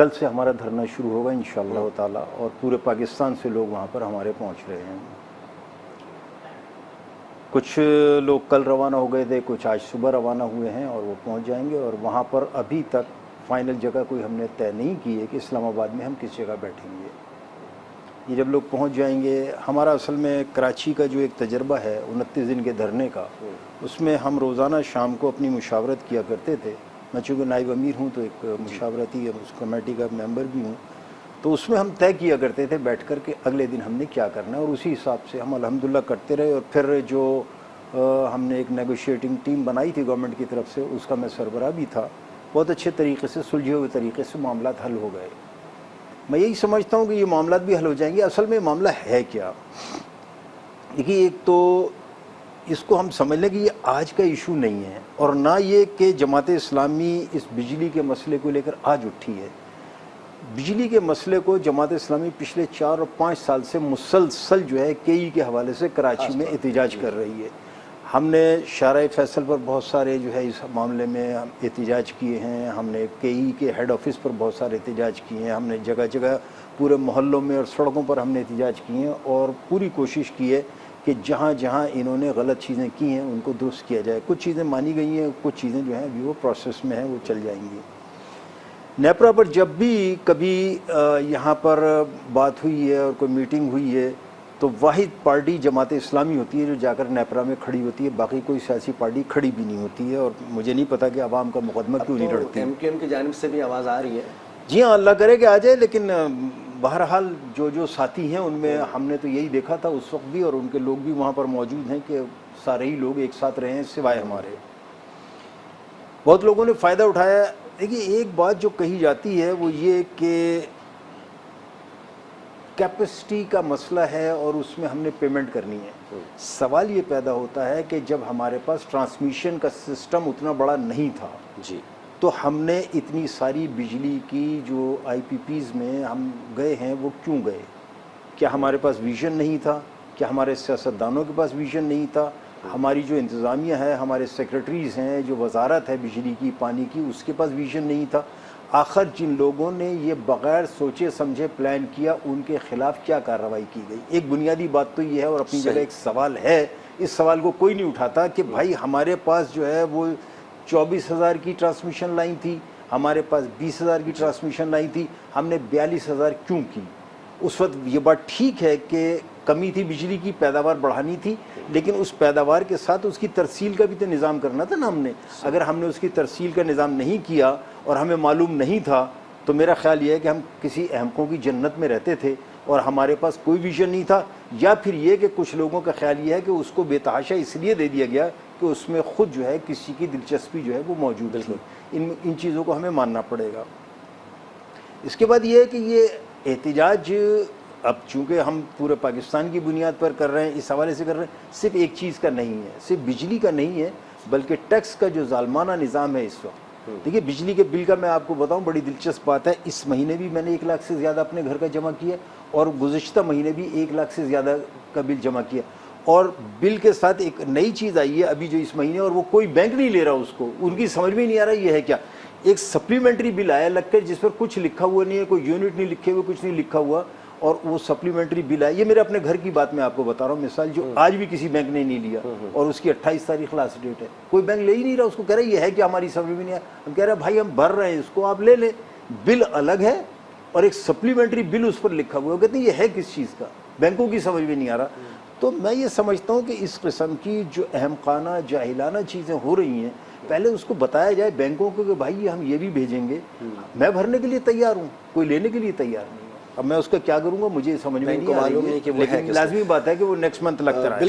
کل سے ہمارا دھرنا شروع ہوگا انشاءاللہ تعالی، اور پورے پاکستان سے لوگ وہاں پر ہمارے پہنچ رہے ہیں۔ کچھ لوگ کل روانہ ہو گئے تھے، کچھ آج صبح روانہ ہوئے ہیں اور وہ پہنچ جائیں گے، اور وہاں پر ابھی تک فائنل جگہ کوئی ہم نے طے نہیں کی ہے کہ اسلام آباد میں ہم کس جگہ بیٹھیں گے۔ یہ جب لوگ پہنچ جائیں گے، ہمارا اصل میں کراچی کا جو ایک تجربہ ہے 29 دن کے دھرنے کا، اس میں ہم روزانہ شام کو اپنی مشاورت کیا کرتے تھے۔ میں چونکہ نائب امیر ہوں تو ایک مشاورتی اس کمیٹی کا ممبر بھی ہوں، تو اس میں ہم طے کیا کرتے تھے بیٹھ کر کہ اگلے دن ہم نے کیا کرنا ہے، اور اسی حساب سے ہم الحمدللہ کرتے رہے۔ اور پھر جو ہم نے ایک نیگوشیٹنگ ٹیم بنائی تھی گورنمنٹ کی طرف سے، اس کا میں سربراہ بھی تھا، بہت اچھے طریقے سے سلجھے ہوئے طریقے سے معاملات حل ہو گئے۔ میں یہی سمجھتا ہوں کہ یہ معاملات بھی حل ہو جائیں گے۔ اصل میں معاملہ ہے کیا؟ دیکھیے، ایک تو اس کو ہم سمجھ لیں کہ یہ آج کا ایشو نہیں ہے، اور نہ یہ کہ جماعت اسلامی اس بجلی کے مسئلے کو لے کر آج اٹھی ہے۔ بجلی کے مسئلے کو جماعت اسلامی پچھلے 4 اور 5 سال سے مسلسل جو ہے کے ای کے حوالے سے کراچی میں احتجاج کر رہی ہے۔ ہم نے شارع فیصل پر بہت سارے جو ہے اس معاملے میں احتجاج کیے ہیں، ہم نے کے ای کے ہیڈ آفس پر بہت سارے احتجاج کیے ہیں، ہم نے جگہ جگہ پورے محلوں میں اور سڑکوں پر ہم نے احتجاج کیے ہیں، اور پوری کوشش کی ہے کہ جہاں جہاں انہوں نے غلط چیزیں کی ہیں ان کو درست کیا جائے۔ کچھ چیزیں مانی گئی ہیں، کچھ چیزیں جو ہیں ابھی وہ پروسیس میں ہیں، وہ چل جائیں گی۔ نیپرا پر جب بھی کبھی یہاں پر بات ہوئی ہے اور کوئی میٹنگ ہوئی ہے تو واحد پارٹی جماعت اسلامی ہوتی ہے جو جا کر نیپرا میں کھڑی ہوتی ہے، باقی کوئی سیاسی پارٹی کھڑی بھی نہیں ہوتی ہے، اور مجھے نہیں پتا کہ عوام کا مقدمہ کیوں نہیں لڑتی۔ ایم کیو ایم کی جانب سے بھی آواز آ رہی ہے؟ جی ہاں، اللہ کرے کہ آ جائے، لیکن بہرحال جو ساتھی ہیں ان میں ہم نے تو یہی دیکھا تھا اس وقت بھی، اور ان کے لوگ بھی وہاں پر موجود ہیں کہ سارے ہی لوگ ایک ساتھ رہے ہیں سوائے ہمارے۔ بہت لوگوں نے فائدہ اٹھایا۔ دیکھیے، ایک بات جو کہی جاتی ہے وہ یہ کہ کیپیسٹی کا مسئلہ ہے اور اس میں ہم نے پیمنٹ کرنی ہے۔ سوال یہ پیدا ہوتا ہے کہ جب ہمارے پاس ٹرانسمیشن کا سسٹم اتنا بڑا نہیں تھا جی، تو ہم نے اتنی ساری بجلی کی جو آئی پی پیز میں ہم گئے ہیں وہ کیوں گئے؟ کیا ہمارے پاس ویژن نہیں تھا؟ کیا ہمارے سیاستدانوں کے پاس ویژن نہیں تھا؟ ہماری جو انتظامیہ ہے، ہمارے سیکرٹریز ہیں، جو وزارت ہے بجلی کی پانی کی، اس کے پاس ویژن نہیں تھا؟ آخر جن لوگوں نے یہ بغیر سوچے سمجھے پلان کیا ان کے خلاف کیا کارروائی کی گئی؟ ایک بنیادی بات تو یہ ہے، اور اپنی جگہ ایک سوال ہے، اس سوال کو کوئی نہیں اٹھاتا کہ بھائی ہمارے پاس جو ہے وہ 24,000 کی ٹرانسمیشن لائن تھی، ہمارے پاس 20,000 کی ٹرانسمیشن لائن تھی، ہم نے 42,000 کیوں کی؟ اس وقت یہ بات ٹھیک ہے کہ کمی تھی، بجلی کی پیداوار بڑھانی تھی، لیکن اس پیداوار کے ساتھ اس کی ترسیل کا بھی تو نظام کرنا تھا نا ہم نے۔ اگر ہم نے اس کی ترسیل کا نظام نہیں کیا اور ہمیں معلوم نہیں تھا تو میرا خیال یہ ہے کہ ہم کسی احمقوں کی جنت میں رہتے تھے اور ہمارے پاس کوئی ویژن نہیں تھا، یا پھر یہ کہ کچھ لوگوں کا خیال یہ ہے کہ اس کو بے تحاشا اس لیے دے دیا گیا کہ اس میں خود جو ہے کسی کی دلچسپی جو ہے وہ موجود تھی۔ ان چیزوں کو ہمیں ماننا پڑے گا۔ اس کے بعد یہ ہے کہ یہ احتجاج اب چونکہ ہم پورے پاکستان کی بنیاد پر کر رہے ہیں، اس حوالے سے کر رہے ہیں، صرف ایک چیز کا نہیں ہے، صرف بجلی کا نہیں ہے، بلکہ ٹیکس کا جو ظالمانہ نظام ہے اس وقت۔ دیکھیے، بجلی کے بل کا میں آپ کو بتاؤں، بڑی دلچسپ بات ہے، اس مہینے بھی میں نے 1 لاکھ سے زیادہ اپنے گھر کا جمع کیا، اور گزشتہ مہینے بھی 1 لاکھ سے زیادہ کا بل جمع کیا، اور بل کے ساتھ ایک نئی چیز آئی ہے ابھی جو اس مہینے، اور وہ کوئی بینک نہیں لے رہا اس کو، ان کی سمجھ میں نہیں آ رہا یہ ہے کیا۔ ایک سپلیمنٹری بل آیا لگ کر جس پر کچھ لکھا ہوا نہیں ہے، کوئی یونٹ نہیں لکھے ہوئے، کچھ نہیں لکھا ہوا، اور وہ سپلیمنٹری بل ہے۔ یہ میرے اپنے گھر کی بات میں آپ کو بتا رہا ہوں، مثال جو آج بھی کسی بینک نے نہیں لیا، اور اس کی 28 تاریخ لاسٹ ڈیٹ ہے، کوئی بینک لے ہی نہیں رہا اس کو، کہہ رہا ہے یہ ہے کہ ہماری سمجھ میں نہیں آیا۔ ہم کہہ رہے ہیں بھائی ہم بھر رہے ہیں اس کو، آپ لے لیں، بل الگ ہے اور ایک سپلیمنٹری بل اس پر لکھا ہوا ہے، کہتے ہیں یہ ہے کس چیز کا، بینکوں کی سمجھ میں نہیں آ رہا۔ تو میں یہ سمجھتا ہوں کہ اس قسم کی جو احمقانہ جاہلانہ چیزیں ہو رہی ہیں، پہلے اس کو بتایا جائے بینکوں کو کہ بھائی ہم یہ بھی بھیجیں گے، میں بھرنے کے لیے تیار ہوں، کوئی لینے کے لیے تیار نہیں ہے۔ اب میں اس کا کیا کروں گا مجھے سمجھ میں نہیں آ رہی ہے، لیکن لازمی بات ہے کہ وہ نیکسٹ منتھ لگتا رہے گا۔